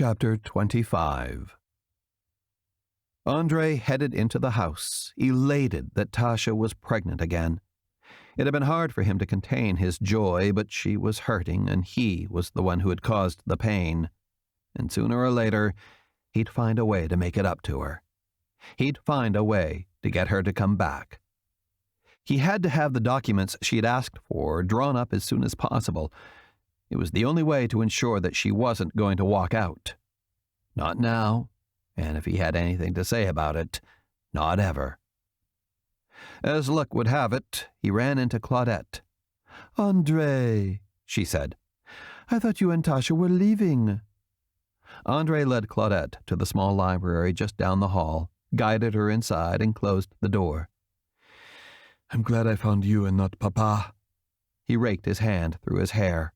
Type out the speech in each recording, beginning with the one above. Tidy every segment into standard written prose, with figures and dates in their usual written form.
Chapter 25. Andre headed into the house, elated that Tasha was pregnant again. It had been hard for him to contain his joy, but she was hurting, and he was the one who had caused the pain. And sooner or later, he'd find a way to make it up to her. He'd find a way to get her to come back. He had to have the documents she had asked for drawn up as soon as possible. It was the only way to ensure that she wasn't going to walk out. Not now, and if he had anything to say about it, not ever. As luck would have it, he ran into Claudette. "Andre," she said, "I thought you and Tasha were leaving." Andre led Claudette to the small library just down the hall, guided her inside, and closed the door. "I'm glad I found you and not Papa." He raked his hand through his hair.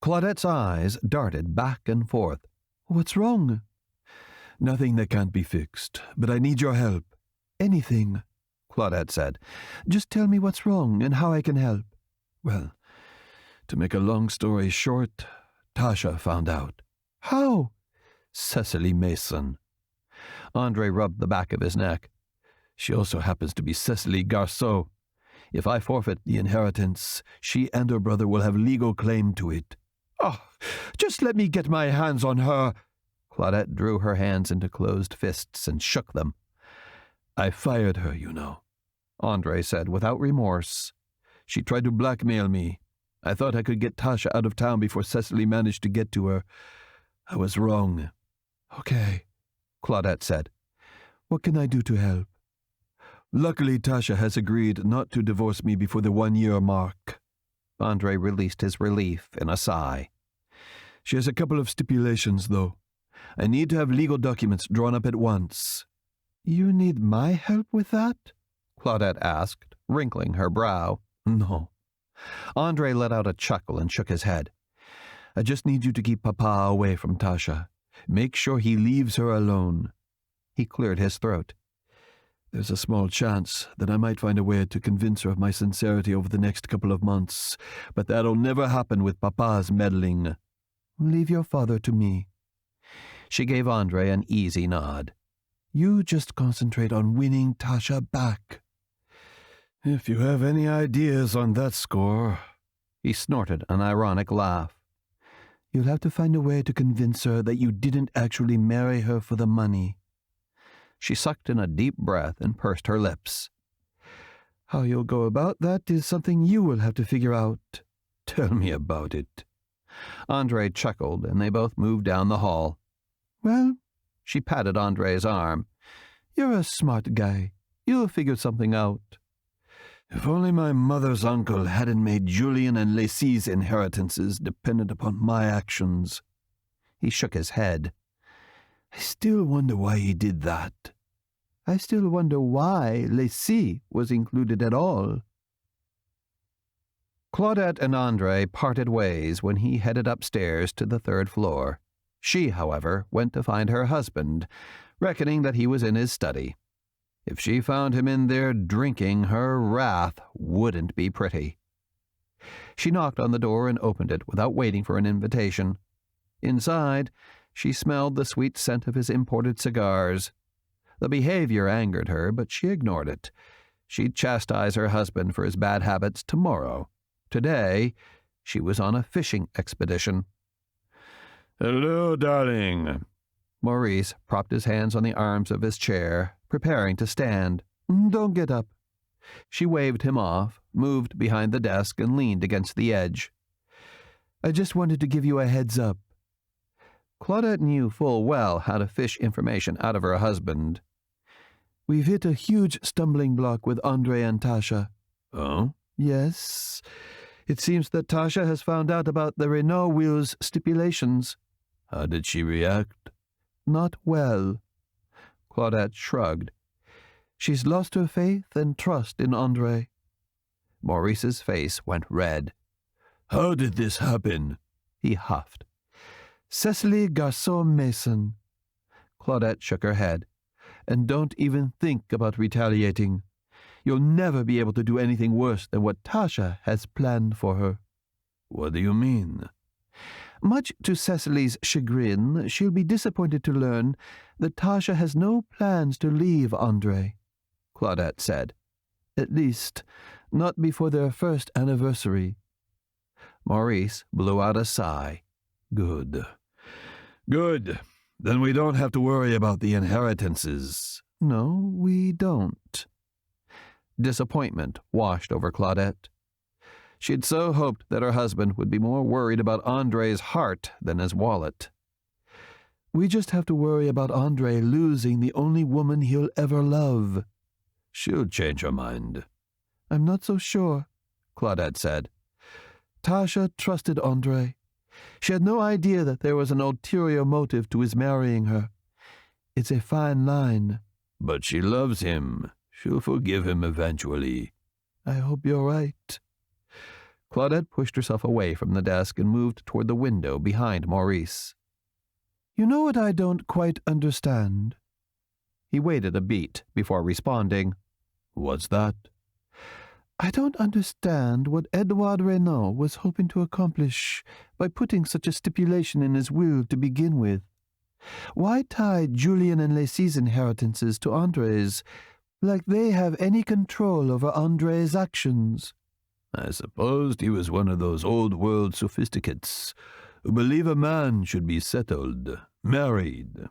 Claudette's eyes darted back and forth. "What's wrong?" "Nothing that can't be fixed, but I need your help." "Anything," Claudette said. "Just tell me what's wrong and how I can help." "Well, to make a long story short, Tasha found out." "How?" "Cecily Mason." Andre rubbed the back of his neck. "She also happens to be Cecily Garceau. If I forfeit the inheritance, she and her brother will have legal claim to it." "Oh, just let me get my hands on her." Claudette drew her hands into closed fists and shook them. "I fired her, you know," Andre said without remorse. "She tried to blackmail me. I thought I could get Tasha out of town before Cecily managed to get to her. I was wrong." "Okay," Claudette said. "What can I do to help?" "Luckily, Tasha has agreed not to divorce me before the 1-year mark." Andre released his relief in a sigh. "She has a couple of stipulations, though. I need to have legal documents drawn up at once." "You need my help with that?" Claudette asked, wrinkling her brow. "No." Andre let out a chuckle and shook his head. "I just need you to keep Papa away from Tasha. Make sure he leaves her alone." He cleared his throat. "There's a small chance that I might find a way to convince her of my sincerity over the next couple of months, but that'll never happen with Papa's meddling." "Leave your father to me." She gave Andre an easy nod. "You just concentrate on winning Tasha back." "If you have any ideas on that score." He snorted an ironic laugh. "You'll have to find a way to convince her that you didn't actually marry her for the money." She sucked in a deep breath and pursed her lips. "How you'll go about that is something you will have to figure out." "Tell me about it." Andre chuckled, and they both moved down the hall. "Well," she patted Andre's arm, "you're a smart guy. You'll figure something out." "If only my mother's uncle hadn't made Julian and Lacey's inheritances dependent upon my actions." He shook his head. "I still wonder why he did that. I still wonder why Lacey was included at all." Claudette and Andre parted ways when he headed upstairs to the 3rd floor. She, however, went to find her husband, reckoning that he was in his study. If she found him in there drinking, her wrath wouldn't be pretty. She knocked on the door and opened it without waiting for an invitation. Inside, she smelled the sweet scent of his imported cigars. The behavior angered her, but she ignored it. She'd chastise her husband for his bad habits tomorrow. Today, she was on a fishing expedition. "Hello, darling." Maurice propped his hands on the arms of his chair, preparing to stand. "Don't get up." She waved him off, moved behind the desk, and leaned against the edge. "I just wanted to give you a heads up." Claudette knew full well how to fish information out of her husband. "We've hit a huge stumbling block with Andre and Tasha." "Oh?" "Yes. It seems that Tasha has found out about the Renault Wheels stipulations." "How did she react?" "Not well." Claudette shrugged. "She's lost her faith and trust in Andre." Maurice's face went red. "How did this happen?" he huffed. "Cecily Garceau Mason." Claudette shook her head. "And don't even think about retaliating. You'll never be able to do anything worse than what Tasha has planned for her." "What do you mean?" Much to Cecily's chagrin, she'll be disappointed to learn that Tasha has no plans to leave Andre, Claudette said. At least, not before their first anniversary. Maurice blew out a sigh. Good. Good. Then we don't have to worry about the inheritances. No, we don't. Disappointment washed over Claudette. She had so hoped that her husband would be more worried about Andre's heart than his wallet. We just have to worry about Andre losing the only woman he'll ever love. She'll change her mind. I'm not so sure, Claudette said. Tasha trusted Andre. She had no idea that there was an ulterior motive to his marrying her. It's a fine line. But she loves him. She'll forgive him eventually. I hope you're right. Claudette pushed herself away from the desk and moved toward the window behind Maurice. You know what I don't quite understand? He waited a beat before responding. What's that? I don't understand what Edouard Renault was hoping to accomplish by putting such a stipulation in his will to begin with. Why tie Julien and Lacey's inheritances to Andre's, like they have any control over Andre's actions? I supposed he was one of those old-world sophisticates who believe a man should be settled, married.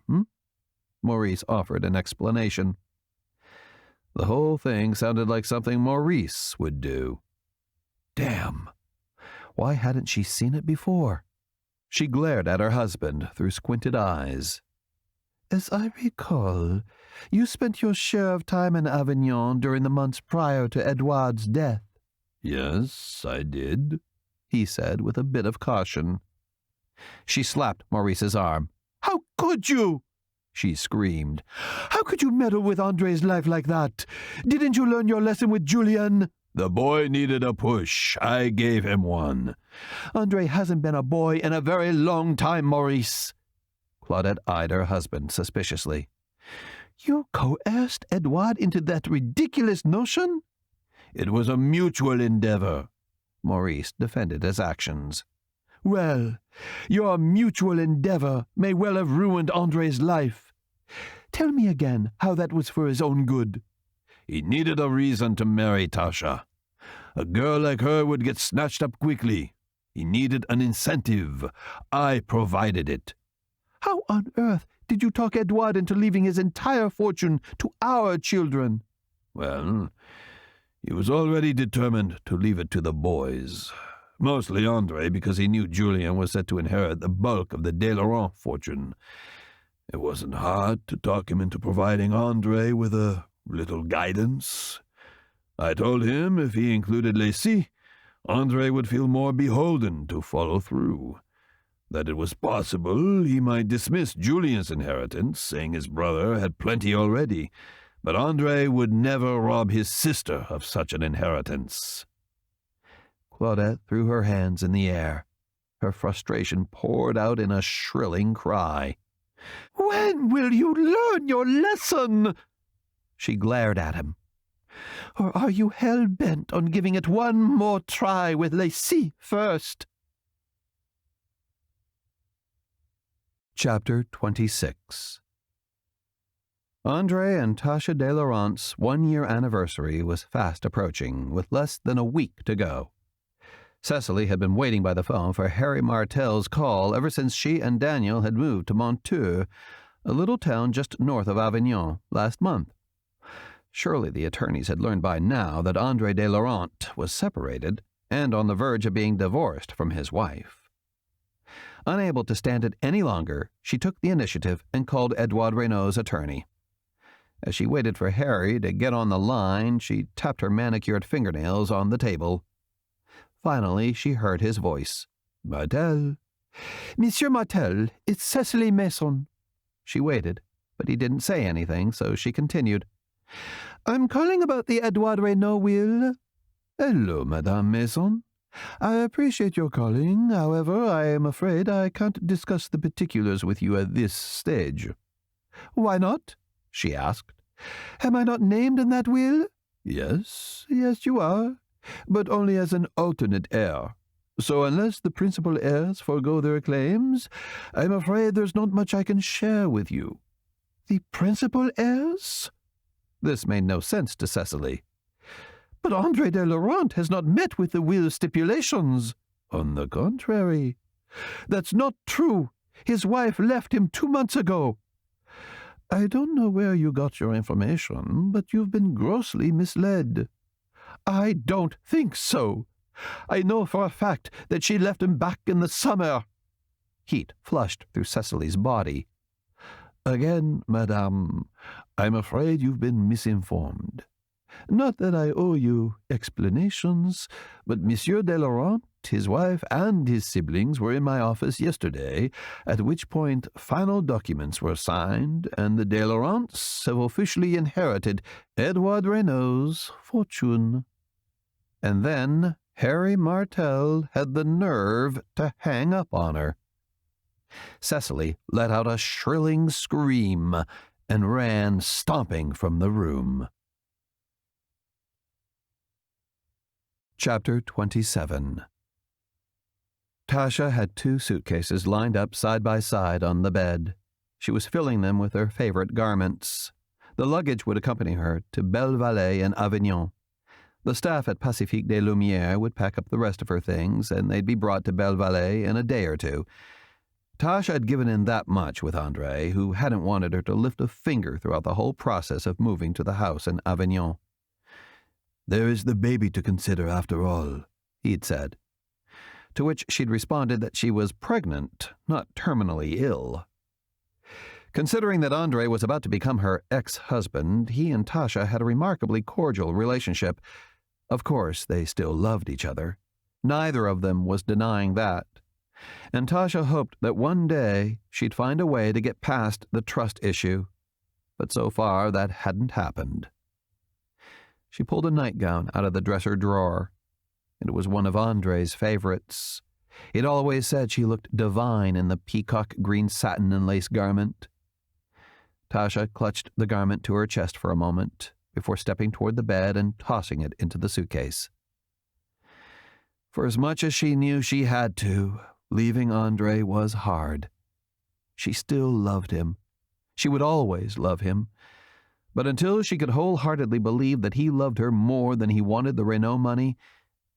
Maurice offered an explanation. The whole thing sounded like something Maurice would do. Damn! Why hadn't she seen it before? She glared at her husband through squinted eyes. As I recall, you spent your share of time in Avignon during the months prior to Edouard's death. Yes, I did, he said with a bit of caution. She slapped Maurice's arm. How could you? She screamed. How could you meddle with Andre's life like that? Didn't you learn your lesson with Julien? The boy needed a push. I gave him one. Andre hasn't been a boy in a very long time, Maurice. Claudette eyed her husband suspiciously. You coerced Edouard into that ridiculous notion? It was a mutual endeavor. Maurice defended his actions. Well, your mutual endeavor may well have ruined Andre's life. Tell me again how that was for his own good. He needed a reason to marry Tasha. A girl like her would get snatched up quickly. He needed an incentive. I provided it. How on earth did you talk Edouard into leaving his entire fortune to our children? Well, he was already determined to leave it to the boys. Mostly Andre, because he knew Julien was set to inherit the bulk of the De Laurent fortune. It wasn't hard to talk him into providing Andre with a little guidance. I told him if he included Lacy, Andre would feel more beholden to follow through. That it was possible he might dismiss Julien's inheritance, saying his brother had plenty already, but Andre would never rob his sister of such an inheritance. Claudette threw her hands in the air. Her frustration poured out in a shrilling cry. When will you learn your lesson? She glared at him. Or are you hell-bent on giving it one more try with Lacy first? Chapter 26. Andre and Tasha de Laurent's one-year anniversary was fast approaching, with less than a week to go. Cecily had been waiting by the phone for Harry Martel's call ever since she and Daniel had moved to Montreux, a little town just north of Avignon, last month. Surely the attorneys had learned by now that Andre de Laurent was separated and on the verge of being divorced from his wife. Unable to stand it any longer, she took the initiative and called Edouard Renault's attorney. As she waited for Harry to get on the line, she tapped her manicured fingernails on the table. Finally, she heard his voice. Martel. Monsieur Martel, it's Cecily Mason. She waited, but he didn't say anything, so she continued. I'm calling about the Edouard Renault will. Hello, Madame Mason. I appreciate your calling. However, I am afraid I can't discuss the particulars with you at this stage. Why not? She asked. Am I not named in that will? Yes, you are, but only as an alternate heir. So unless the principal heirs forego their claims, I'm afraid there's not much I can share with you." "The principal heirs?" This made no sense to Cecily. "But Andre de Laurent has not met with the will stipulations." "On the contrary." "That's not true. His wife left him 2 months ago." "I don't know where you got your information, but you've been grossly misled." "I don't think so. I know for a fact that she left him back in the summer." Heat flushed through Cecily's body. "Again, madame, I'm afraid you've been misinformed. Not that I owe you explanations, but Monsieur de Laurent, his wife, and his siblings were in my office yesterday, at which point final documents were signed, and the de Laurents have officially inherited Edouard Renault's fortune." And then Harry Martel had the nerve to hang up on her. Cecily let out a shrilling scream and ran stomping from the room. Chapter 27. Tasha had 2 suitcases lined up side by side on the bed. She was filling them with her favorite garments. The luggage would accompany her to Bellevallee and Avignon. The staff at Pacifique des Lumières would pack up the rest of her things, and they'd be brought to Bellevallee in a day or 2. Tasha had given in that much with Andre, who hadn't wanted her to lift a finger throughout the whole process of moving to the house in Avignon. "There is the baby to consider after all," he'd said. To which she'd responded that she was pregnant, not terminally ill. Considering that Andre was about to become her ex-husband, he and Tasha had a remarkably cordial relationship. Of course, they still loved each other. Neither of them was denying that. And Tasha hoped that one day she'd find a way to get past the trust issue. But so far, that hadn't happened. She pulled a nightgown out of the dresser drawer. It was one of Andre's favorites. He'd always said she looked divine in the peacock green satin and lace garment. Tasha clutched the garment to her chest for a moment before stepping toward the bed and tossing it into the suitcase. For as much as she knew she had to, leaving Andre was hard. She still loved him. She would always love him. But until she could wholeheartedly believe that he loved her more than he wanted the Renault money,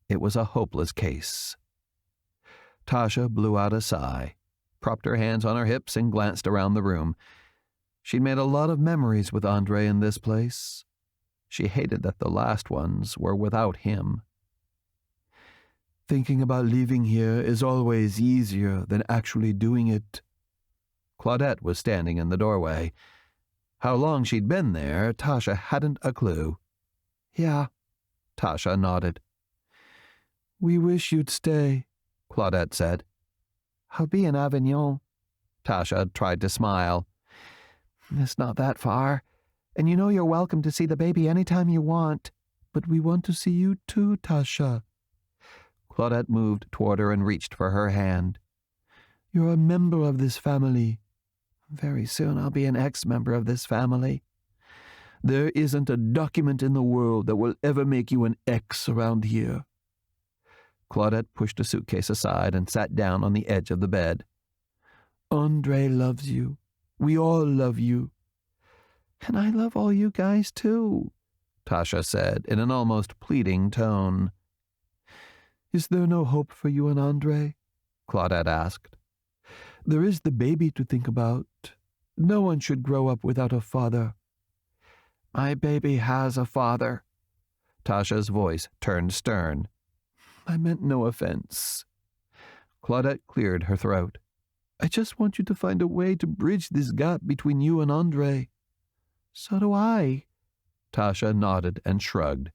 it was a hopeless case. Tasha blew out a sigh, propped her hands on her hips, and glanced around the room. She'd made a lot of memories with Andre in this place. She hated that the last ones were without him. "Thinking about leaving here is always easier than actually doing it." Claudette was standing in the doorway. How long she'd been there, Tasha hadn't a clue. "Yeah," Tasha nodded. "We wish you'd stay," Claudette said. "I'll be in Avignon." Tasha tried to smile. "It's not that far, and you know you're welcome to see the baby any time you want. But we want to see you too, Tasha." Claudette moved toward her and reached for her hand. "You're a member of this family." "Very soon I'll be an ex-member of this family." "There isn't a document in the world that will ever make you an ex around here." Claudette pushed a suitcase aside and sat down on the edge of the bed. "Andre loves you. We all love you." "And I love all you guys, too," Tasha said in an almost pleading tone. "Is there no hope for you and Andre?" Claudette asked. "There is the baby to think about. No one should grow up without a father." "My baby has a father." Tasha's voice turned stern. "I meant no offense." Claudette cleared her throat. "I just want you to find a way to bridge this gap between you and Andre." "So do I." Tasha nodded and shrugged.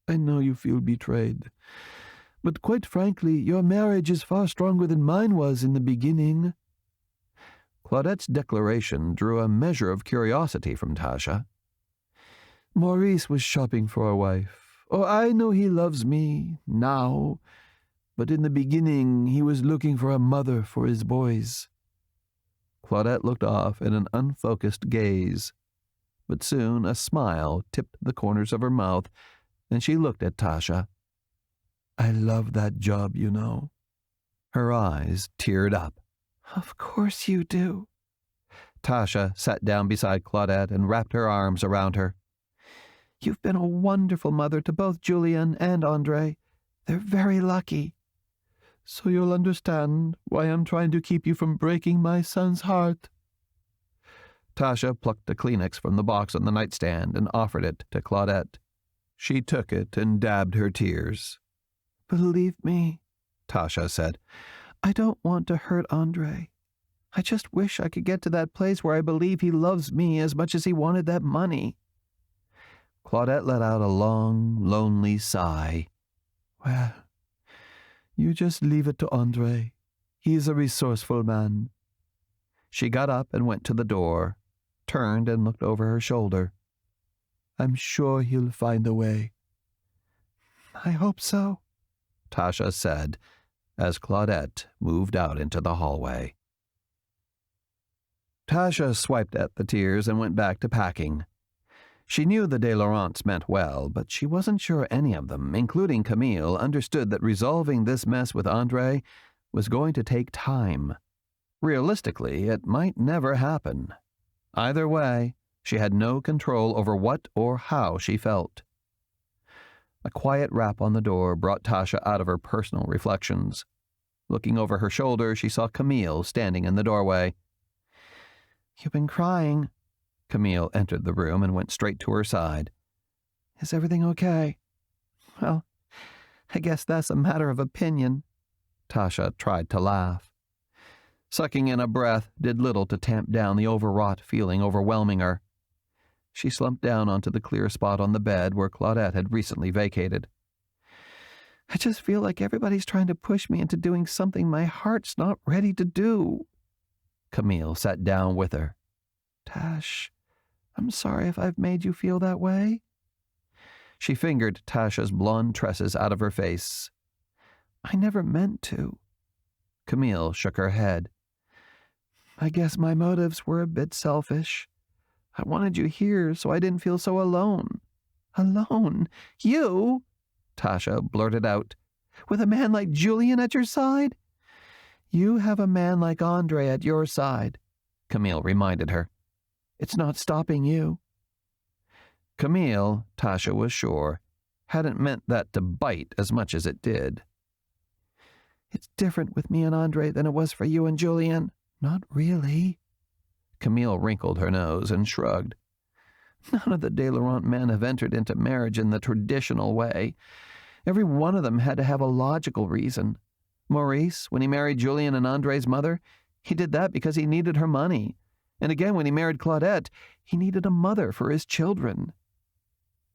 "I know you feel betrayed. But quite frankly, your marriage is far stronger than mine was in the beginning." Claudette's declaration drew a measure of curiosity from Tasha. "Maurice was shopping for a wife. Oh, I know he loves me, now. But in the beginning, he was looking for a mother for his boys." Claudette looked off in an unfocused gaze. But soon a smile tipped the corners of her mouth, and she looked at Tasha. I love that job, you know. Her eyes teared up. Of course you do. Tasha sat down beside Claudette and wrapped her arms around her. You've been a wonderful mother to both Julian and Andre. They're very lucky. So you'll understand why I'm trying to keep you from breaking my son's heart. Tasha plucked a Kleenex from the box on the nightstand and offered it to Claudette. She took it and dabbed her tears. Believe me, Tasha said, I don't want to hurt Andre. I just wish I could get to that place where I believe he loves me as much as he wanted that money. Claudette let out a long, lonely sigh. Well, you just leave it to Andre. He's a resourceful man. She got up and went to the door, turned and looked over her shoulder. I'm sure he'll find a way. I hope so, Tasha said as Claudette moved out into the hallway. Tasha swiped at the tears and went back to packing. She knew the De Laurents meant well, but she wasn't sure any of them, including Camille, understood that resolving this mess with Andre was going to take time. Realistically, it might never happen. Either way, she had no control over what or how she felt. A quiet rap on the door brought Tasha out of her personal reflections. Looking over her shoulder, she saw Camille standing in the doorway. You've been crying. Camille entered the room and went straight to her side. Is everything okay? Well, I guess that's a matter of opinion. Tasha tried to laugh. Sucking in a breath did little to tamp down the overwrought feeling overwhelming her. She slumped down onto the clear spot on the bed where Claudette had recently vacated. I just feel like everybody's trying to push me into doing something my heart's not ready to do. Camille sat down with her. Tash, I'm sorry if I've made you feel that way. She fingered Tasha's blonde tresses out of her face. I never meant to. Camille shook her head. I guess my motives were a bit selfish. I wanted you here so I didn't feel so alone. Alone? You? Tasha blurted out. With a man like Julian at your side? You have a man like Andre at your side, Camille reminded her. It's not stopping you. Camille, Tasha was sure, hadn't meant that to bite as much as it did. It's different with me and Andre than it was for you and Julian. Not really. Camille wrinkled her nose and shrugged. None of the De Laurent men have entered into marriage in the traditional way. Every one of them had to have a logical reason. Maurice, when he married Julian and Andre's mother, he did that because he needed her money. And again, when he married Claudette, he needed a mother for his children.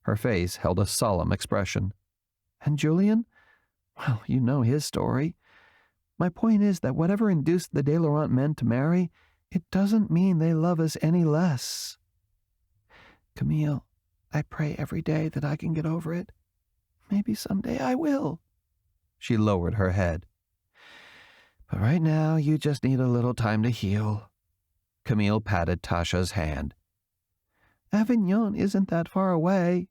Her face held a solemn expression. And Julian? Well, you know his story. My point is that whatever induced the De Laurent men to marry, it doesn't mean they love us any less. Camille, I pray every day that I can get over it. Maybe someday I will. She lowered her head. But right now, you just need a little time to heal. Camille patted Tasha's hand. Avignon isn't that far away.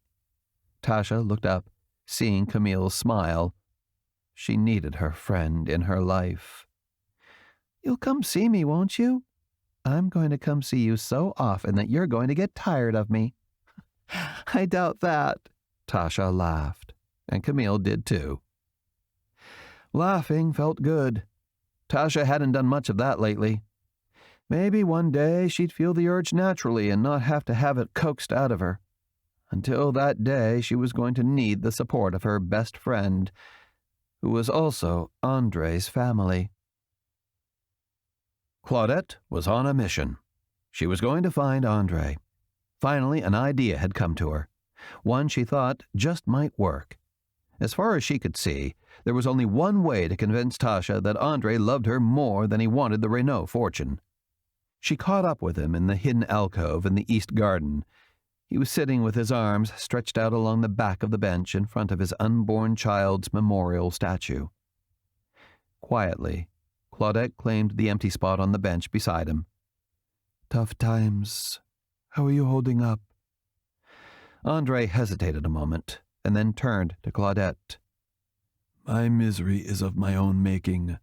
Tasha looked up, seeing Camille's smile. She needed her friend in her life. You'll come see me, won't you? I'm going to come see you so often that you're going to get tired of me. I doubt that. Tasha laughed, and Camille did too. Laughing felt good. Tasha hadn't done much of that lately. Maybe one day she'd feel the urge naturally and not have to have it coaxed out of her. Until that day, she was going to need the support of her best friend, who was also Andre's family. Claudette was on a mission. She was going to find Andre. Finally, an idea had come to her, one she thought just might work. As far as she could see, there was only one way to convince Tasha that Andre loved her more than he wanted the Renault fortune. She caught up with him in the hidden alcove in the east garden. He was sitting with his arms stretched out along the back of the bench in front of his unborn child's memorial statue. Quietly, Claudette claimed the empty spot on the bench beside him. Tough times. How are you holding up? Andre hesitated a moment and then turned to Claudette. My misery is of my own making.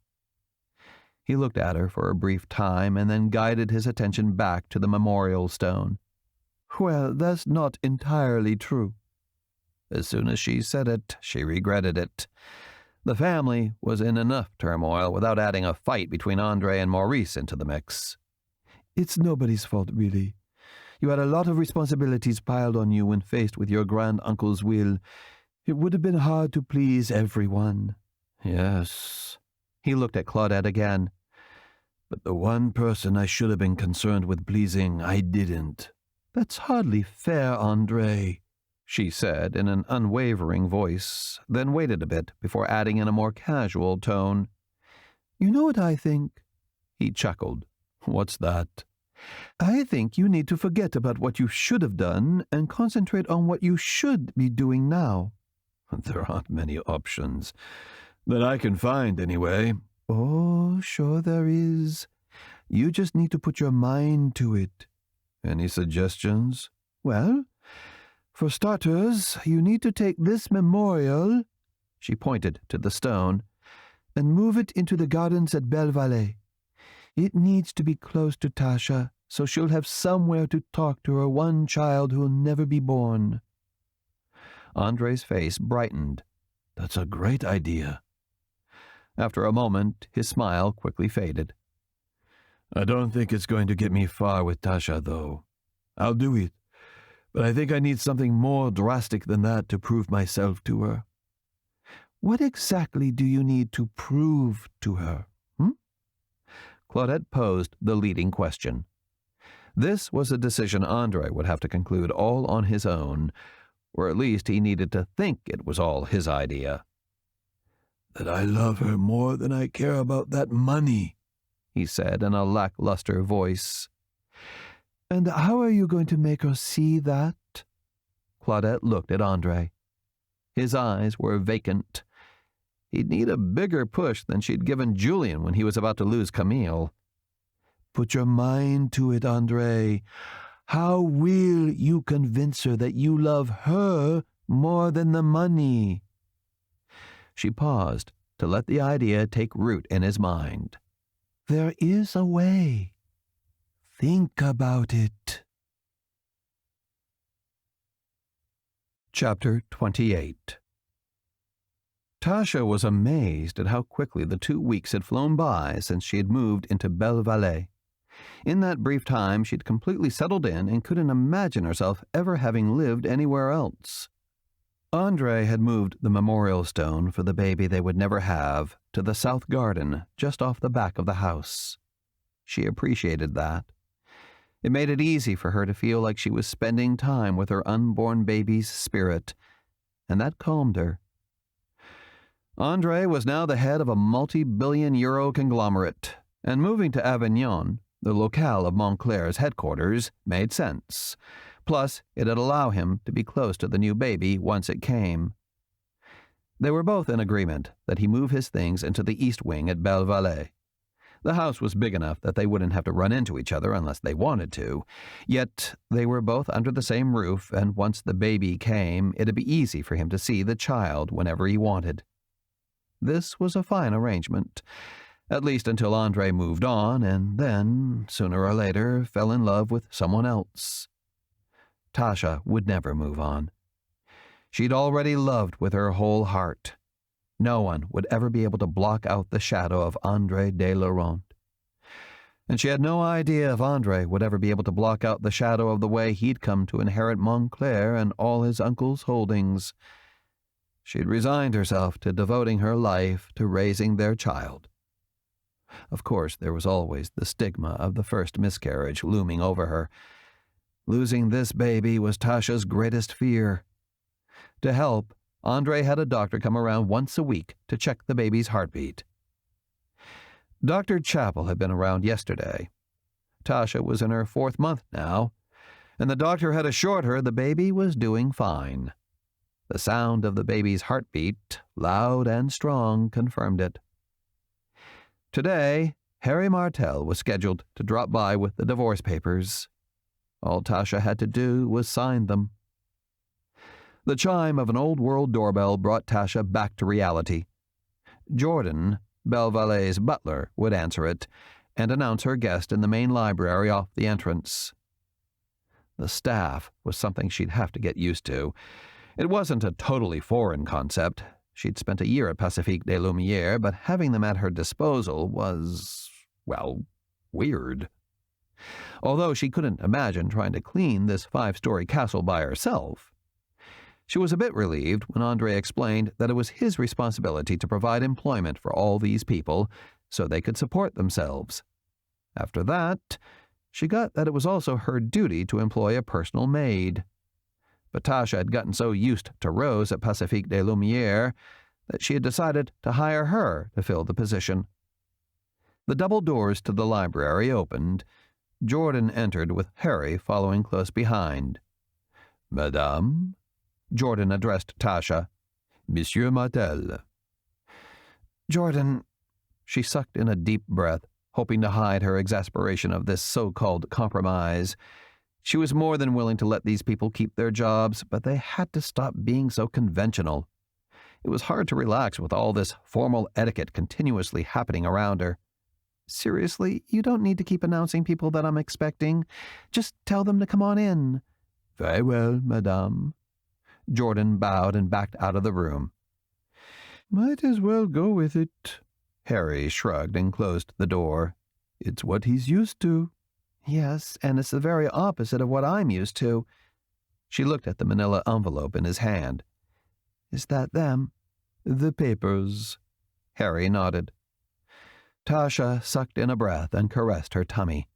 He looked at her for a brief time and then guided his attention back to the memorial stone. Well, that's not entirely true. As soon as she said it, she regretted it. The family was in enough turmoil without adding a fight between Andre and Maurice into the mix. It's nobody's fault, really. You had a lot of responsibilities piled on you when faced with your grand-uncle's will. It would have been hard to please everyone. Yes. He looked at Claudette again. But the one person I should have been concerned with pleasing, I didn't. That's hardly fair, Andre, she said in an unwavering voice, then waited a bit before adding in a more casual tone. You know what I think? He chuckled. What's that? I think you need to forget about what you should have done and concentrate on what you should be doing now. There aren't many options. That I can find, anyway. Oh, sure there is. You just need to put your mind to it. Any suggestions? Well, for starters, you need to take this memorial, she pointed to the stone, and move it into the gardens at Belle Vallée. It needs to be close to Tasha, so she'll have somewhere to talk to her one child who'll never be born. Andre's face brightened. That's a great idea. After a moment, his smile quickly faded. I don't think it's going to get me far with Tasha, though. I'll do it, but I think I need something more drastic than that to prove myself to her. What exactly do you need to prove to her? Claudette posed the leading question. This was a decision Andre would have to conclude all on his own, or at least he needed to think it was all his idea. That I love her more than I care about that money, he said in a lackluster voice. And how are you going to make her see that? Claudette looked at Andre. His eyes were vacant. He'd need a bigger push than she'd given Julian when he was about to lose Camille. Put your mind to it, Andre. How will you convince her that you love her more than the money? She paused to let the idea take root in his mind. There is a way. Think about it. Chapter 28. Tasha was amazed at how quickly the 2 weeks had flown by since she had moved into Belle Vallée. In that brief time, she'd completely settled in and couldn't imagine herself ever having lived anywhere else. Andre had moved the memorial stone for the baby they would never have to the south garden just off the back of the house. She appreciated that. It made it easy for her to feel like she was spending time with her unborn baby's spirit, and that calmed her. Andre was now the head of a multi-billion-euro conglomerate, and moving to Avignon, the locale of Montclair's headquarters, made sense. Plus, it'd allow him to be close to the new baby once it came. They were both in agreement that he move his things into the east wing at Belle Vallée. The house was big enough that they wouldn't have to run into each other unless they wanted to, yet they were both under the same roof, and once the baby came, it'd be easy for him to see the child whenever he wanted. This was a fine arrangement, at least until Andre moved on and then, sooner or later, fell in love with someone else. Tasha would never move on. She'd already loved with her whole heart. No one would ever be able to block out the shadow of Andre de Laurent. And she had no idea if Andre would ever be able to block out the shadow of the way he'd come to inherit Montclair and all his uncle's holdings. She'd resigned herself to devoting her life to raising their child. Of course, there was always the stigma of the first miscarriage looming over her. Losing this baby was Tasha's greatest fear. To help, Andre had a doctor come around once a week to check the baby's heartbeat. Dr. Chappell had been around yesterday. Tasha was in her 4th month now, and the doctor had assured her the baby was doing fine. The sound of the baby's heartbeat, loud and strong, confirmed it. Today, Harry Martel was scheduled to drop by with the divorce papers. All Tasha had to do was sign them. The chime of an old-world doorbell brought Tasha back to reality. Jordan, Belvalet's butler, would answer it and announce her guest in the main library off the entrance. The staff was something she'd have to get used to. It wasn't a totally foreign concept. She'd spent a year at Pacifique des Lumières, but having them at her disposal was, well, weird. Although she couldn't imagine trying to clean this 5-story castle by herself. She was a bit relieved when Andre explained that it was his responsibility to provide employment for all these people so they could support themselves. After that, she got that it was also her duty to employ a personal maid. But Tasha had gotten so used to Rose at Pacifique des Lumières that she had decided to hire her to fill the position. The double doors to the library opened. Jordan entered with Harry following close behind. "Madame?" Jordan addressed Tasha. "Monsieur Martel." Jordan, she sucked in a deep breath, hoping to hide her exasperation of this so-called compromise. She was more than willing to let these people keep their jobs, but they had to stop being so conventional. It was hard to relax with all this formal etiquette continuously happening around her. Seriously, you don't need to keep announcing people that I'm expecting. Just tell them to come on in. "Very well, madame." Jordan bowed and backed out of the room. "Might as well go with it." Harry shrugged and closed the door. "It's what he's used to." Yes, and it's the very opposite of what I'm used to. She looked at the manila envelope in his hand. Is that them? "The papers." Harry nodded. Tasha sucked in a breath and caressed her tummy.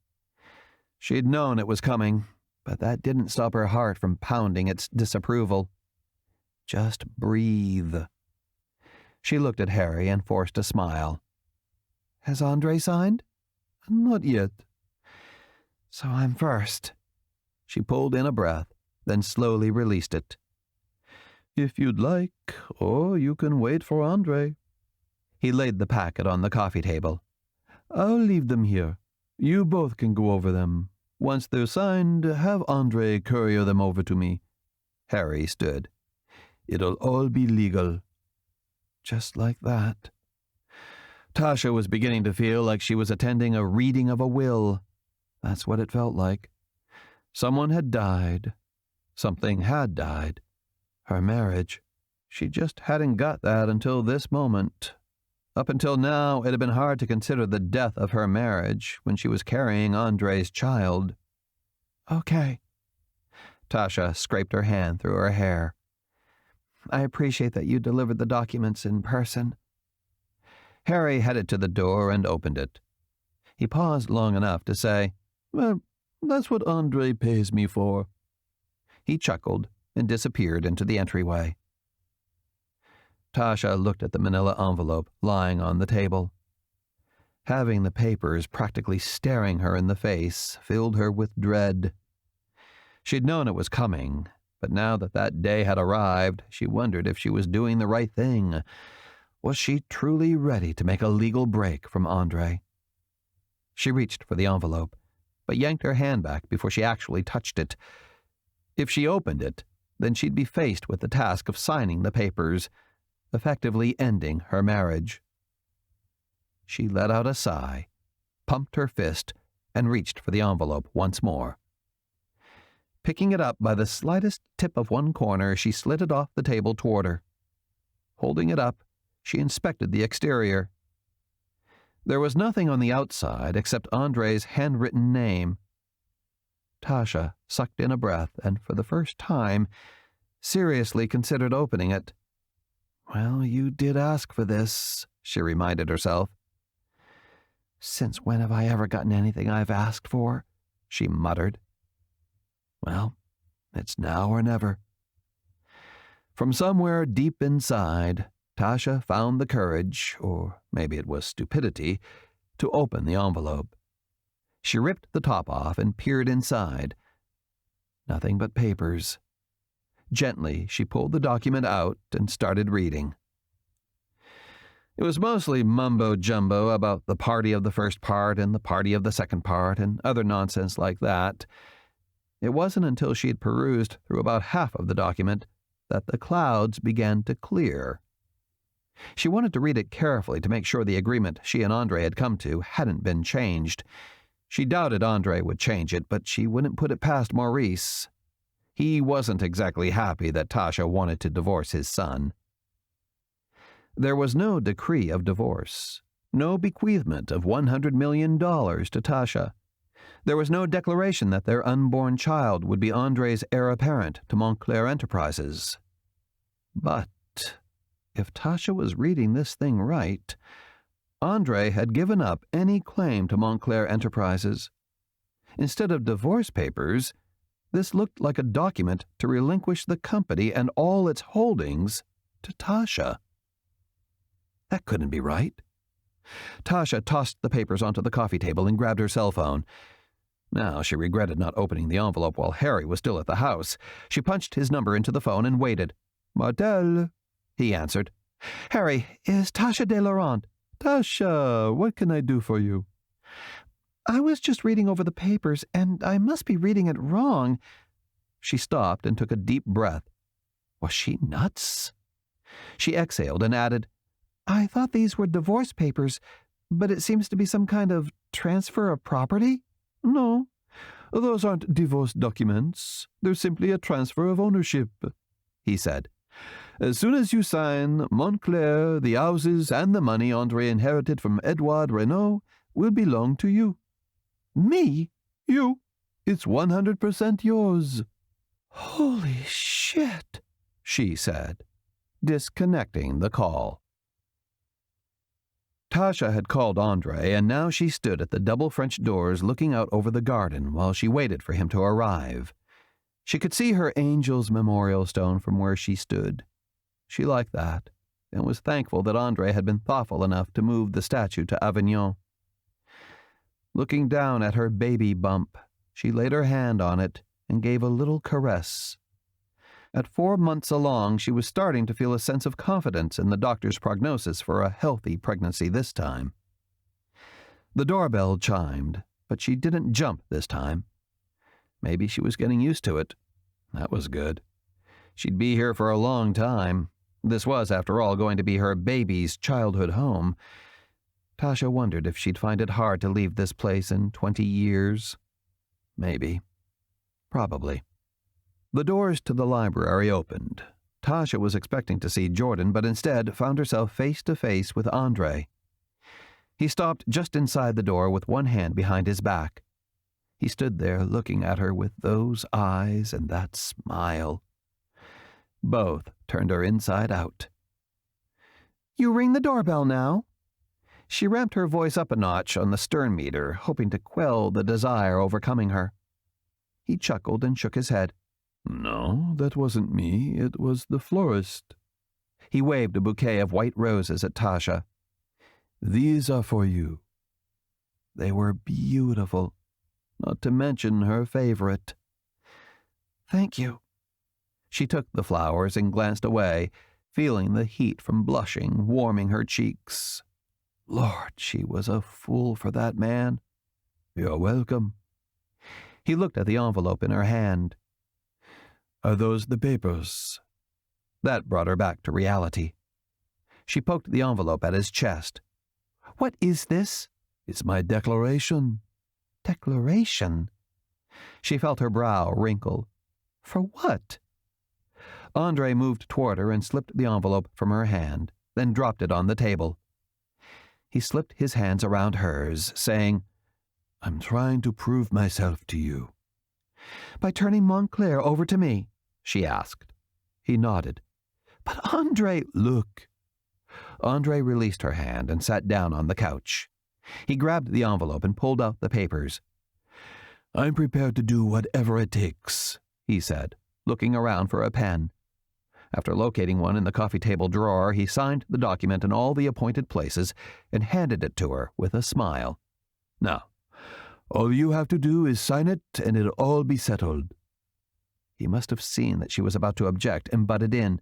She'd known it was coming, but that didn't stop her heart from pounding its disapproval. Just breathe. She looked at Harry and forced a smile. Has Andre signed? "Not yet." So I'm first. She pulled in a breath, then slowly released it. "If you'd like, or you can wait for Andre." He laid the packet on the coffee table. "I'll leave them here. You both can go over them. Once they're signed, have Andre courier them over to me." Harry stood. "It'll all be legal." Just like that. Tasha was beginning to feel like she was attending a reading of a will. That's what it felt like. Someone had died. Something had died. Her marriage. She just hadn't got that until this moment. Up until now, it had been hard to consider the death of her marriage when she was carrying Andre's child. Okay. Tasha scraped her hand through her hair. I appreciate that you delivered the documents in person. Harry headed to the door and opened it. He paused long enough to say, "Well, that's what Andre pays me for." He chuckled and disappeared into the entryway. Tasha looked at the manila envelope lying on the table. Having the papers practically staring her in the face filled her with dread. She'd known it was coming, but now that that day had arrived, she wondered if she was doing the right thing. Was she truly ready to make a legal break from Andre? She reached for the envelope, but yanked her hand back before she actually touched it. If she opened it, then she'd be faced with the task of signing the papers, effectively ending her marriage. She let out a sigh, pumped her fist, and reached for the envelope once more. Picking it up by the slightest tip of one corner, she slid it off the table toward her. Holding it up, she inspected the exterior. There was nothing on the outside except Andre's handwritten name. Tasha sucked in a breath and, for the first time, seriously considered opening it. Well, you did ask for this, she reminded herself. Since when have I ever gotten anything I've asked for? She muttered. Well, it's now or never. From somewhere deep inside, Tasha found the courage, or maybe it was stupidity, to open the envelope. She ripped the top off and peered inside. Nothing but papers. Gently, she pulled the document out and started reading. It was mostly mumbo-jumbo about the party of the first part and the party of the second part and other nonsense like that. It wasn't until she had perused through about half of the document that the clouds began to clear. She wanted to read it carefully to make sure the agreement she and Andre had come to hadn't been changed. She doubted Andre would change it, but she wouldn't put it past Maurice. He wasn't exactly happy that Tasha wanted to divorce his son. There was no decree of divorce, no bequeathment of $100 million to Tasha. There was no declaration that their unborn child would be Andre's heir apparent to Montclair Enterprises. But if Tasha was reading this thing right, Andre had given up any claim to Montclair Enterprises. Instead of divorce papers, this looked like a document to relinquish the company and all its holdings to Tasha. That couldn't be right. Tasha tossed the papers onto the coffee table and grabbed her cell phone. Now she regretted not opening the envelope while Harry was still at the house. She punched his number into the phone and waited. "Martel," he answered. "Harry, is Tasha de Laurent?" Tasha, what can I do for you? "I was just reading over the papers, and I must be reading it wrong." She stopped and took a deep breath. Was she nuts? She exhaled and added, "I thought these were divorce papers, but it seems to be some kind of transfer of property." No, those aren't divorce documents. They're simply a transfer of ownership," he said. "As soon as you sign, Montclair, the houses, and the money Andre inherited from Edouard Renault will belong to you." "Me?" "You. It's 100% yours." "Holy shit," she said, disconnecting the call. Tasha had called Andre, and now she stood at the double French doors looking out over the garden while she waited for him to arrive. She could see her angel's memorial stone from where she stood. She liked that, and was thankful that Andre had been thoughtful enough to move the statue to Avignon. Looking down at her baby bump, she laid her hand on it and gave a little caress. At 4 months along, she was starting to feel a sense of confidence in the doctor's prognosis for a healthy pregnancy this time. The doorbell chimed, but she didn't jump this time. Maybe she was getting used to it. That was good. She'd be here for a long time. This was, after all, going to be her baby's childhood home. Tasha wondered if she'd find it hard to leave this place in 20 years. Maybe. Probably. The doors to the library opened. Tasha was expecting to see Jordan, but instead found herself face to face with Andre. He stopped just inside the door with one hand behind his back. He stood there looking at her with those eyes and that smile. Both turned her inside out. "You ring the doorbell now?" She ramped her voice up a notch on the stern meter, hoping to quell the desire overcoming her. He chuckled and shook his head. "No, that wasn't me. It was the florist." He waved a bouquet of white roses at Tasha. "These are for you." They were beautiful, not to mention her favorite. "Thank you." She took the flowers and glanced away, feeling the heat from blushing warming her cheeks. Lord, she was a fool for that man. "You're welcome." He looked at the envelope in her hand. "Are those the papers?" That brought her back to reality. She poked the envelope at his chest. "What is this?" "It's my declaration." "Declaration?" She felt her brow wrinkle. For what? Andre moved toward her and slipped the envelope from her hand, then dropped it on the table. He slipped his hands around hers, saying, "I'm trying to prove myself to you." "By turning Montclair over to me?" she asked. He nodded. "But Andre—" "Look." Andre released her hand and sat down on the couch. He grabbed the envelope and pulled out the papers. "I'm prepared to do whatever it takes," he said, looking around for a pen. After locating one in the coffee table drawer, he signed the document in all the appointed places and handed it to her with a smile. "Now, all you have to do is sign it and it'll all be settled." He must have seen that she was about to object and butted in.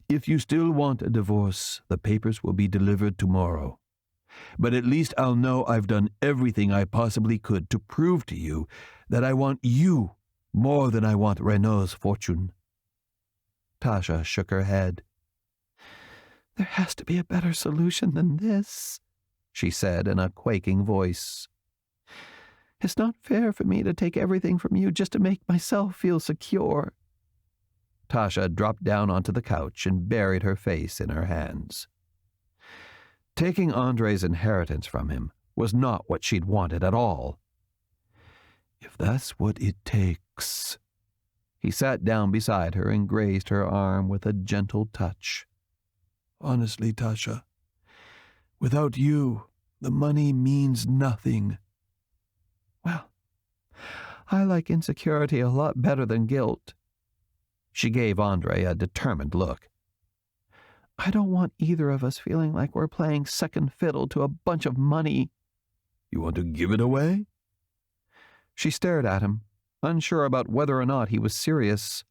"If you still want a divorce, the papers will be delivered tomorrow. But at least I'll know I've done everything I possibly could to prove to you that I want you more than I want Renault's fortune." Tasha shook her head. There has to be a better solution than this, she said in a quaking voice. It's not fair for me to take everything from you just to make myself feel secure. Tasha dropped down onto the couch and buried her face in her hands. Taking Andre's inheritance from him was not what she'd wanted at all. If that's what it takes. He sat down beside her and grazed her arm with a gentle touch. Honestly, Tasha, without you, the money means nothing. Well, I like insecurity a lot better than guilt. She gave Andre a determined look. I don't want either of us feeling like we're playing second fiddle to a bunch of money. You want to give it away? She stared at him, unsure about whether or not he was serious.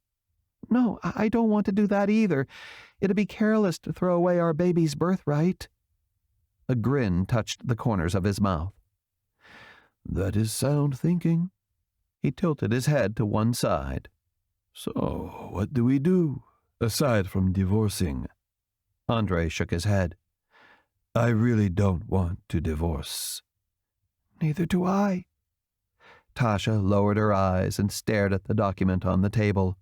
No, I don't want to do that either. It'd be careless to throw away our baby's birthright. A grin touched the corners of his mouth. That is sound thinking. He tilted his head to one side. So, what do we do, aside from divorcing? Andre shook his head. I really don't want to divorce. Neither do I. Tasha lowered her eyes and stared at the document on the table.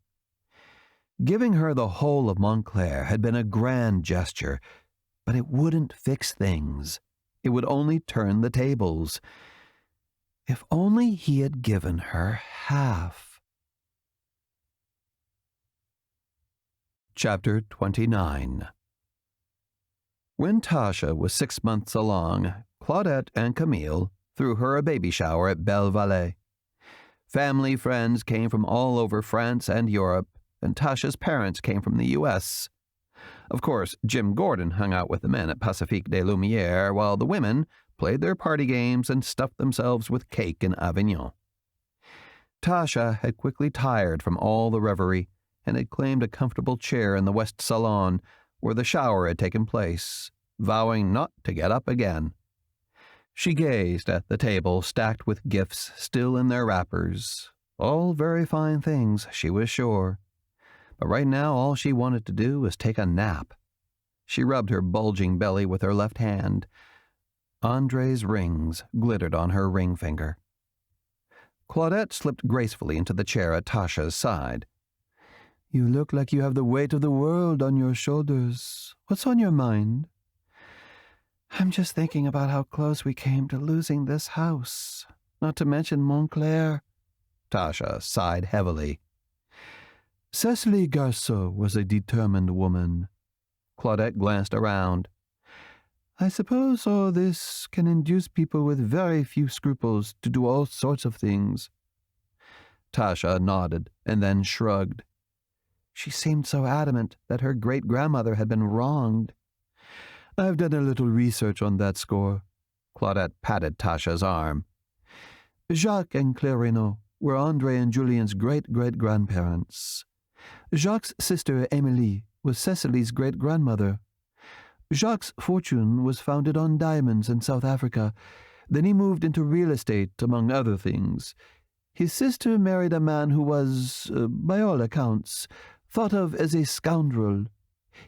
Giving her the whole of Montclair had been a grand gesture, but it wouldn't fix things. It would only turn the tables. If only he had given her half. Chapter 29. When Tasha was 6 months along, Claudette and Camille threw her a baby shower at Belle Vallée. Family friends came from all over France and Europe, and Tasha's parents came from the U.S. Of course, Jim Gordon hung out with the men at Pacifique des Lumières, while the women played their party games and stuffed themselves with cake in Avignon. Tasha had quickly tired from all the revelry and had claimed a comfortable chair in the West Salon where the shower had taken place, vowing not to get up again. She gazed at the table stacked with gifts still in their wrappers. All very fine things, she was sure. But right now all she wanted to do was take a nap. She rubbed her bulging belly with her left hand. Andre's rings glittered on her ring finger. Claudette slipped gracefully into the chair at Tasha's side. You look like you have the weight of the world on your shoulders. What's on your mind? I'm just thinking about how close we came to losing this house, not to mention Montclair. Tasha sighed heavily. Cecily Garceau was a determined woman. Claudette glanced around. I suppose all this can induce people with very few scruples to do all sorts of things. Tasha nodded and then shrugged. She seemed so adamant that her great-grandmother had been wronged. I've done a little research on that score. Claudette patted Tasha's arm. Jacques and Claire Renaud were Andre and Julien's great-great-grandparents. Jacques' sister, Émilie, was Cecily's great-grandmother. Jacques' fortune was founded on diamonds in South Africa. Then he moved into real estate, among other things. His sister married a man who was, by all accounts, thought of as a scoundrel.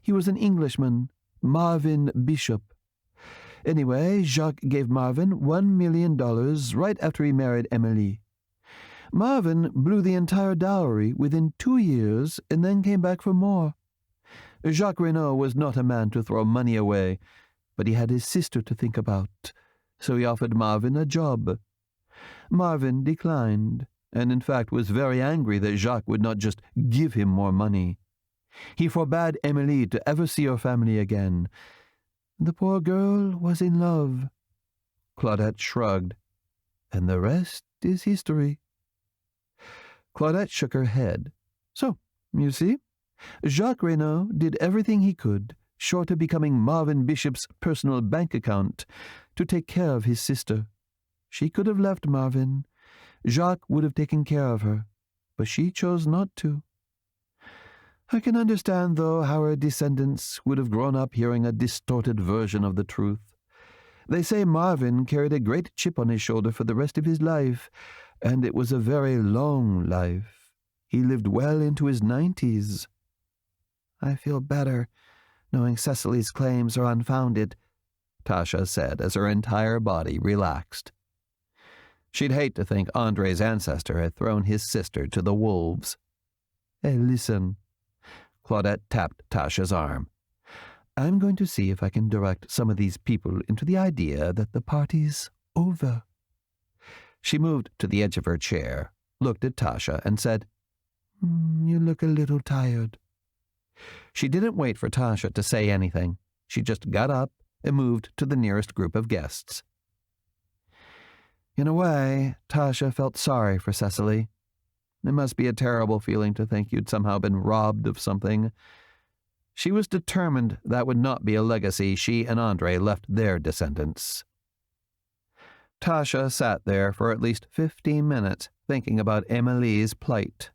He was an Englishman, Marvin Bishop. Anyway, Jacques gave Marvin $1 million right after he married Émilie. Marvin blew the entire dowry within 2 years and then came back for more. Jacques Renaud was not a man to throw money away, but he had his sister to think about, so he offered Marvin a job. Marvin declined, and in fact was very angry that Jacques would not just give him more money. He forbade Émilie to ever see her family again. The poor girl was in love. Claudette shrugged. And the rest is history. Claudette shook her head. So, you see, Jacques Renaud did everything he could, short of becoming Marvin Bishop's personal bank account, to take care of his sister. She could have left Marvin. Jacques would have taken care of her, but she chose not to. I can understand, though, how her descendants would have grown up hearing a distorted version of the truth. They say Marvin carried a great chip on his shoulder for the rest of his life, and it was a very long life. He lived well into his 90s. I feel better. knowing Cecily's claims are unfounded," Tasha said as her entire body relaxed. She'd hate to think Andre's ancestor had thrown his sister to the wolves. "Hey, listen." Claudette tapped Tasha's arm. "I'm going to see if I can direct some of these people into the idea that the party's over." She moved to the edge of her chair, looked at Tasha, and said, "You look a little tired." She didn't wait for Tasha to say anything. She just got up and moved to the nearest group of guests. In a way, Tasha felt sorry for Cecily. It must be a terrible feeling to think you'd somehow been robbed of something. She was determined that would not be a legacy she and Andre left their descendants. Tasha sat there for at least 15 minutes thinking about Emily's plight.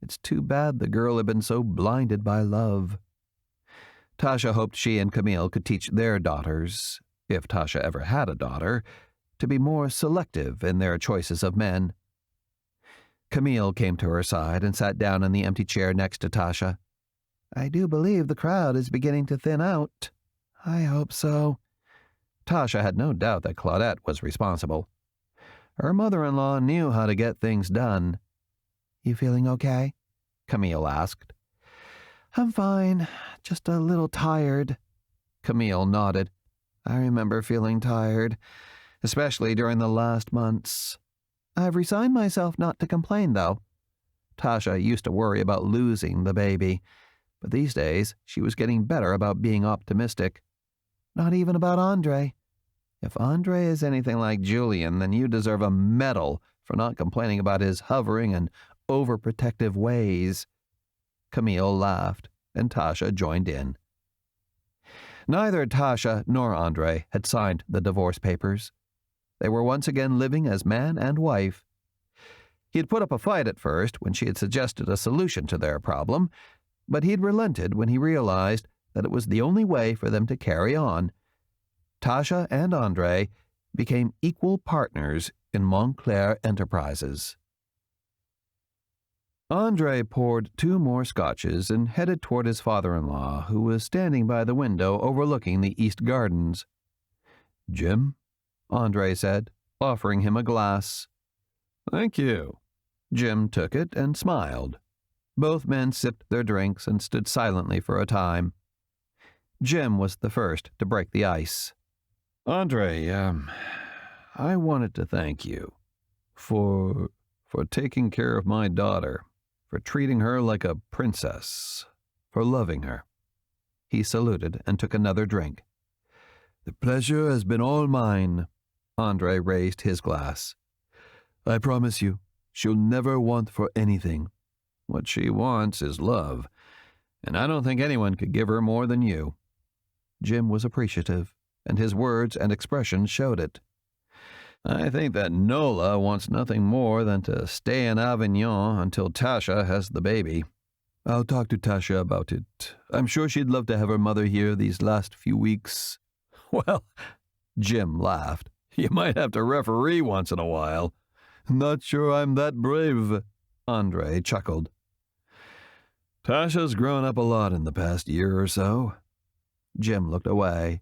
It's too bad the girl had been so blinded by love. Tasha hoped she and Camille could teach their daughters, if Tasha ever had a daughter, to be more selective in their choices of men. Camille came to her side and sat down in the empty chair next to Tasha. "I do believe the crowd is beginning to thin out." "I hope so." Tasha had no doubt that Claudette was responsible. Her mother-in-law knew how to get things done. "You feeling okay?" Camille asked. "I'm fine, just a little tired." Camille nodded. "I remember feeling tired, especially during the last months. I've resigned myself not to complain, though." Tasha used to worry about losing the baby, but these days she was getting better about being optimistic. "Not even about Andre. If Andre is anything like Julian, then you deserve a medal for not complaining about his hovering and overprotective ways." Camille laughed, and Tasha joined in. Neither Tasha nor Andre had signed the divorce papers. They were once again living as man and wife. He had put up a fight at first when she had suggested a solution to their problem, but he'd relented when he realized that it was the only way for them to carry on. Tasha and Andre became equal partners in Montclair Enterprises. Andre poured 2 more scotches and headed toward his father-in-law, who was standing by the window overlooking the East Gardens. "Jim?" Andre said, offering him a glass. "Thank you." Jim took it and smiled. Both men sipped their drinks and stood silently for a time. Jim was the first to break the ice. "Andre, I wanted to thank you for taking care of my daughter, for treating her like a princess, for loving her." He saluted and took another drink. "The pleasure has been all mine." Andre raised his glass. "I promise you, she'll never want for anything. What she wants is love, and I don't think anyone could give her more than you." Jim was appreciative, and his words and expressions showed it. "I think that Nola wants nothing more than to stay in Avignon until Tasha has the baby." "I'll talk to Tasha about it. I'm sure she'd love to have her mother here these last few weeks." "Well," Jim laughed, "you might have to referee once in a while." "Not sure I'm that brave," Andre chuckled. "Tasha's grown up a lot in the past year or so." Jim looked away,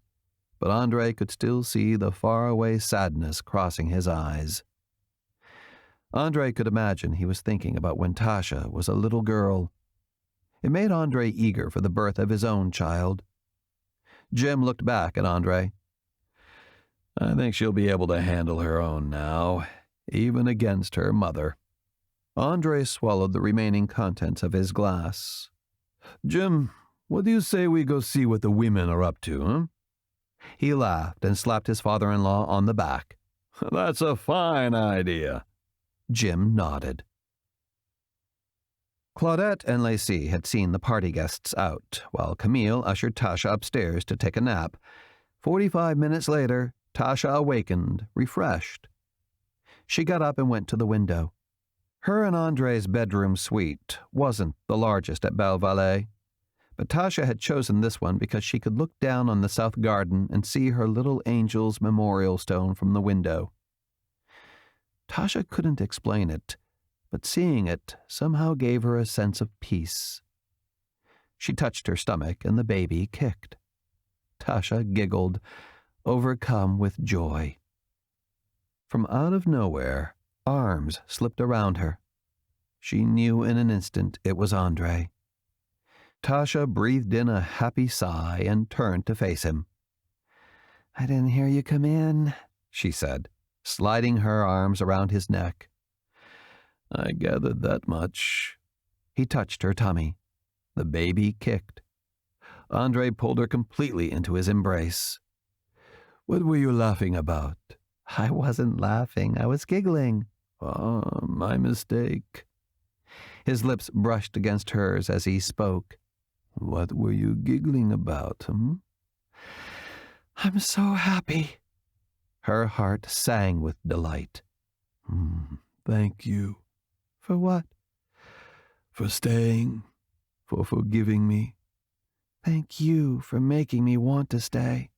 but Andre could still see the faraway sadness crossing his eyes. Andre could imagine he was thinking about when Tasha was a little girl. It made Andre eager for the birth of his own child. Jim looked back at Andre. "I think she'll be able to handle her own now, even against her mother." Andre swallowed the remaining contents of his glass. "Jim, what do you say we go see what the women are up to, huh?" He laughed and slapped his father-in-law on the back. "That's a fine idea." Jim nodded. Claudette and Lacey had seen the party guests out, while Camille ushered Tasha upstairs to take a nap. 45 minutes later, Tasha awakened, refreshed. She got up and went to the window. Her and Andre's bedroom suite wasn't the largest at Bellevalet, but Tasha had chosen this one because she could look down on the south garden and see her little angel's memorial stone from the window. Tasha couldn't explain it, but seeing it somehow gave her a sense of peace. She touched her stomach and the baby kicked. Tasha giggled, overcome with joy. From out of nowhere, arms slipped around her. She knew in an instant it was Andre. Tasha breathed in a happy sigh and turned to face him. "I didn't hear you come in," she said, sliding her arms around his neck. "I gathered that much." He touched her tummy. The baby kicked. Andre pulled her completely into his embrace. "What were you laughing about?" "I wasn't laughing. I was giggling." "Ah, my mistake." His lips brushed against hers as he spoke. "What were you giggling about, "I'm so happy." Her heart sang with delight. Thank you." "For what?" "For staying, for forgiving me." "Thank you for making me want to stay."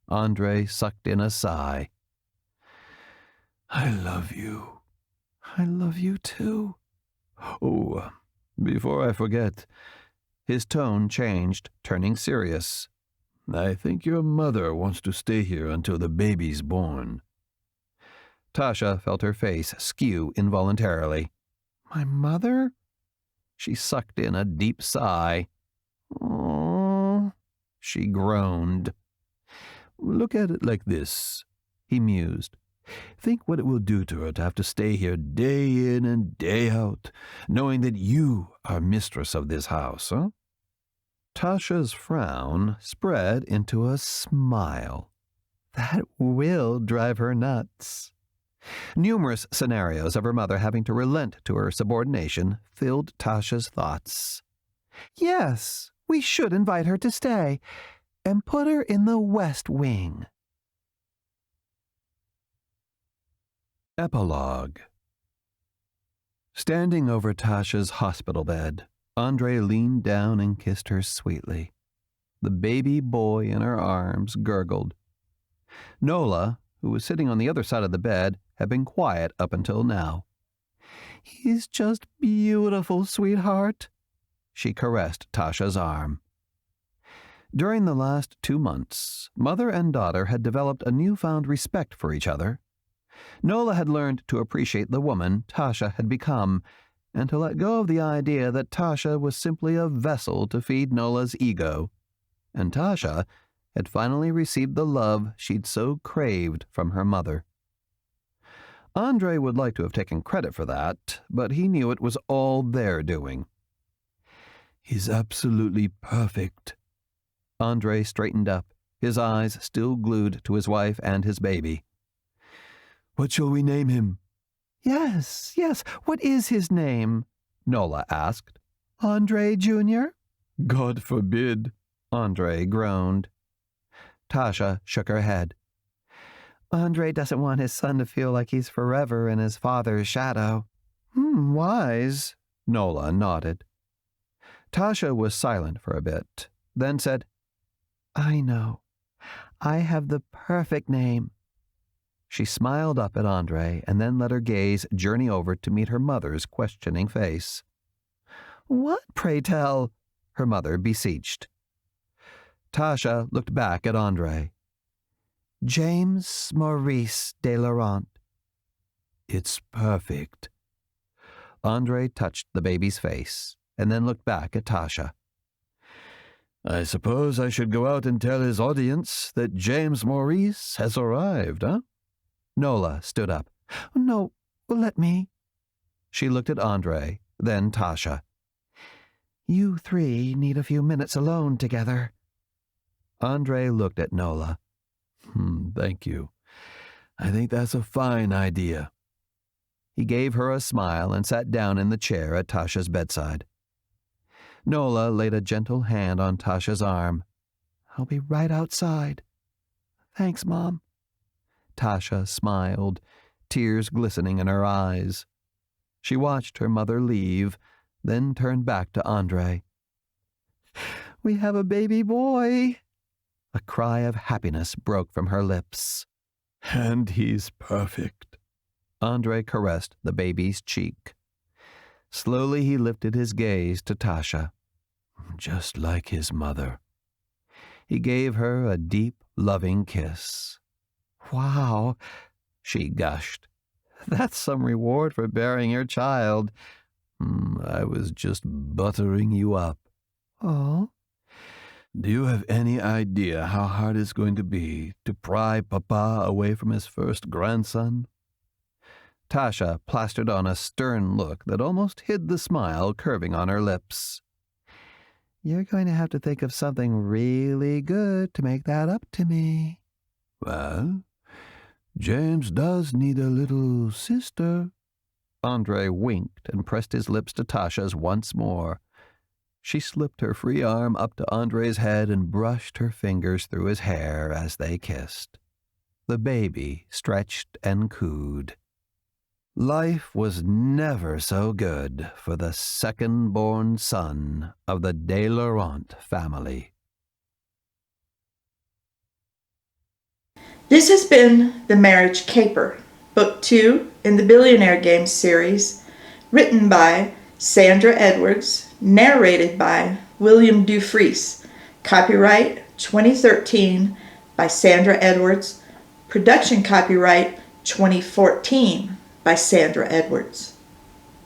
Andre sucked in a sigh. "I love you." "I love you too." "Oh, before I forget," his tone changed, turning serious. "I think your mother wants to stay here until the baby's born." Tasha felt her face skew involuntarily. "My mother?" She sucked in a deep sigh. "Oh," she groaned. "Look at it like this," he mused. "Think what it will do to her to have to stay here day in and day out, knowing that you are mistress of this house, huh?" Tasha's frown spread into a smile. That will drive her nuts. Numerous scenarios of her mother having to relent to her subordination filled Tasha's thoughts. Yes, we should invite her to stay and put her in the West Wing. Epilogue. Standing over Tasha's hospital bed, Andre leaned down and kissed her sweetly. The baby boy in her arms gurgled. Nola, who was sitting on the other side of the bed, had been quiet up until now. "He's just beautiful, sweetheart." She caressed Tasha's arm. During the last 2 months, mother and daughter had developed a newfound respect for each other. Nola had learned to appreciate the woman Tasha had become, and to let go of the idea that Tasha was simply a vessel to feed Nola's ego. And Tasha had finally received the love she'd so craved from her mother. Andre would like to have taken credit for that, but he knew it was all their doing. "He's absolutely perfect." Andre straightened up, his eyes still glued to his wife and his baby. "What shall we name him?" Yes, what is his name?" Nola asked. "Andre Jr.? "God forbid," Andre groaned. Tasha shook her head. "Andre doesn't want his son to feel like he's forever in his father's shadow." Wise," Nola nodded. Tasha was silent for a bit, then said, "I know. I have the perfect name." She smiled up at Andre and then let her gaze journey over to meet her mother's questioning face. "What, pray tell?" her mother beseeched. Tasha looked back at Andre. "James Maurice de Laurent." "It's perfect." Andre touched the baby's face and then looked back at Tasha. "I suppose I should go out and tell his audience that James Maurice has arrived, huh?" Nola stood up. "No, let me." She looked at Andre, then Tasha. "You three need a few minutes alone together." Andre looked at Nola. Thank you. I think that's a fine idea." He gave her a smile and sat down in the chair at Tasha's bedside. Nola laid a gentle hand on Tasha's arm. "I'll be right outside." "Thanks, Mom." Tasha smiled, tears glistening in her eyes. She watched her mother leave, then turned back to Andre. "We have a baby boy." A cry of happiness broke from her lips. "And he's perfect." Andre caressed the baby's cheek. Slowly he lifted his gaze to Tasha. just like his mother. He gave her a deep, loving kiss. Wow, she gushed. That's some reward for bearing your child. I was just buttering you up. Oh? Do you have any idea how hard it's going to be to pry Papa away from his first grandson? Tasha plastered on a stern look that almost hid the smile curving on her lips. You're going to have to think of something really good to make that up to me. Well, James does need a little sister. Andre winked and pressed his lips to Tasha's once more. She slipped her free arm up to Andre's head and brushed her fingers through his hair as they kissed. The baby stretched and cooed. Life was never so good for the second-born son of the De Laurent family. This has been The Marriage Caper, Book 2 in the Billionaire Games series, written by Sandra Edwards, narrated by William Dufries, copyright 2013 by Sandra Edwards, production copyright 2014 by Sandra Edwards.